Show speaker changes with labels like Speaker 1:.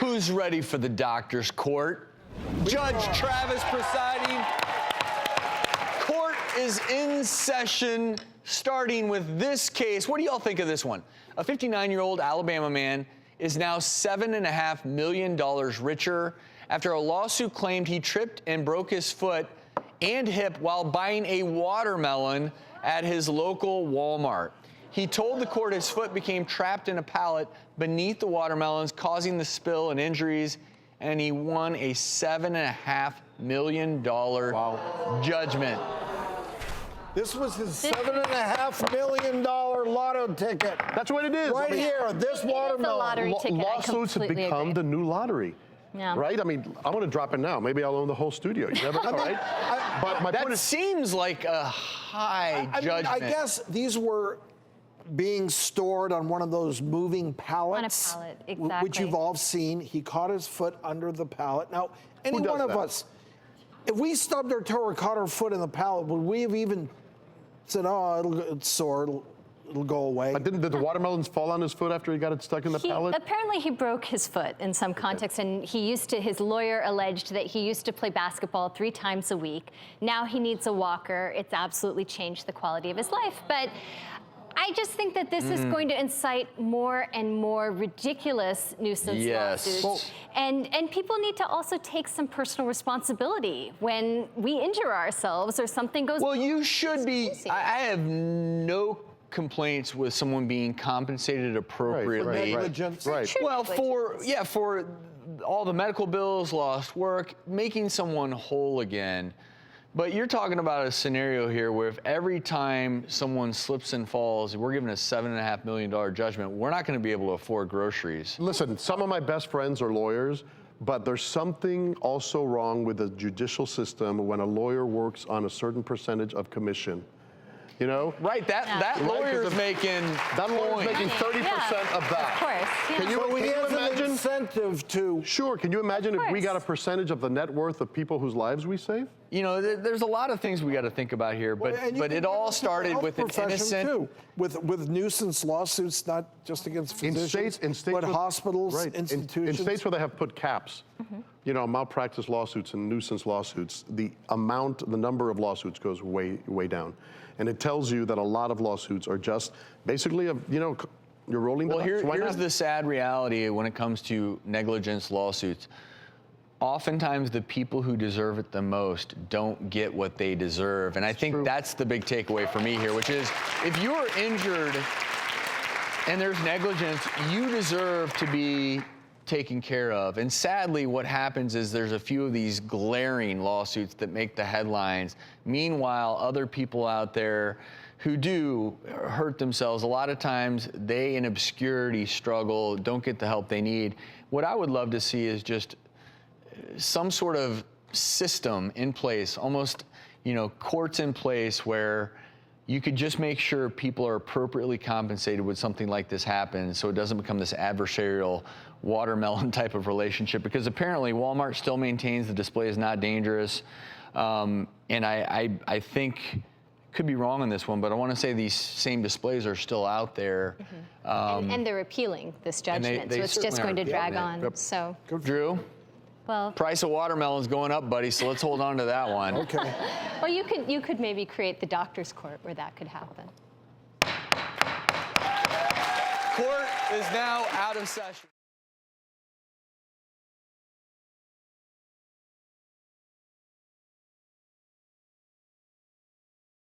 Speaker 1: Who's ready for the doctor's court? Judge Travis presiding. Court is in session, starting with this case. What do y'all think of this one? A 59-year-old Alabama man is now $7.5 million richer after a lawsuit claimed he tripped and broke his foot and hip while buying a watermelon at his local Walmart. He told the court his foot became trapped in a pallet beneath the watermelons, causing the spill and injuries, and he won a $7.5 million judgment.
Speaker 2: This was his $7.5 million lotto ticket.
Speaker 3: That's what it is.
Speaker 2: Right here, this watermelon.
Speaker 4: The lottery ticket.
Speaker 3: Lawsuits have become the new lottery.
Speaker 4: Yeah.
Speaker 3: Right? I mean, I want to drop it now. Maybe I'll own the whole studio. You never know, right? But my point is,
Speaker 1: seems like a high judgment.
Speaker 2: I guess these were being stored on one of those moving pallets.
Speaker 4: On a pallet, exactly.
Speaker 2: Which you've all seen. He caught his foot under the pallet. Now, any
Speaker 3: Who does
Speaker 2: one of
Speaker 3: that?
Speaker 2: us, if we stubbed our toe or caught our foot in the pallet, would we have even said, oh, it's sore, it'll go away?
Speaker 3: but did the watermelons fall on his foot after he got it stuck in the pallet?
Speaker 4: Apparently he broke his foot in some context, and his lawyer alleged that he used to play basketball 3 times a week. Now he needs a walker. It's absolutely changed the quality of his life. But I just think that this is going to incite more and more ridiculous nuisance lawsuits. And people need to also take some personal responsibility when we injure ourselves or something goes wrong.
Speaker 1: Well, you should be. I have no complaints with someone being compensated appropriately.
Speaker 2: Negligence.
Speaker 3: Right.
Speaker 1: Well, for all the medical bills, lost work, making someone whole again. But you're talking about a scenario here where if every time someone slips and falls, we're given a $7.5 million judgment, we're not going to be able to afford groceries.
Speaker 3: Listen, some of my best friends are lawyers, but there's something also wrong with the judicial system when a lawyer works on a certain percentage of commission. You know?
Speaker 1: Right, that lawyer's making
Speaker 3: That lawyer's making 30% of that.
Speaker 4: Of course. Yeah.
Speaker 3: Can you,
Speaker 2: So
Speaker 3: can
Speaker 2: he
Speaker 3: you
Speaker 2: has an
Speaker 3: imagine?
Speaker 2: incentive to.
Speaker 3: Sure. Can you imagine if we
Speaker 4: course.
Speaker 3: got a percentage of the net worth of people whose lives we save?
Speaker 1: You know, there's a lot of things we got to think about here, but it all started with an innocent.
Speaker 2: Too, with nuisance lawsuits, not just against physicians, but
Speaker 3: with,
Speaker 2: hospitals,
Speaker 3: right,
Speaker 2: institutions.
Speaker 3: in states where they have put caps, you know, malpractice lawsuits and nuisance lawsuits, the number of lawsuits goes way, way down. And it tells you that a lot of lawsuits are just basically, you're rolling the dice.
Speaker 1: Here's the sad reality when it comes to negligence lawsuits. Oftentimes, the people who deserve it the most don't get what they deserve. And I think that's the big takeaway for me here, which is if you're injured and there's negligence, you deserve to be taken care of. And sadly, what happens is there's a few of these glaring lawsuits that make the headlines. Meanwhile, other people out there who do hurt themselves, a lot of times they in obscurity struggle, don't get the help they need. What I would love to see is just some sort of system in place, almost, courts in place where you could just make sure people are appropriately compensated when something like this happens, so it doesn't become this adversarial watermelon type of relationship, because apparently Walmart still maintains the display is not dangerous. And I think, could be wrong on this one, but I want to say these same displays are still out there.
Speaker 4: And they're appealing this judgment, so it's just going to drag on.
Speaker 1: Yep.
Speaker 4: So,
Speaker 1: Drew?
Speaker 4: well,
Speaker 1: Price of watermelon's going up, buddy, so let's hold on to that one.
Speaker 2: Okay.
Speaker 4: well, you could maybe create the doctor's court where that could happen.
Speaker 1: Court is now out of session.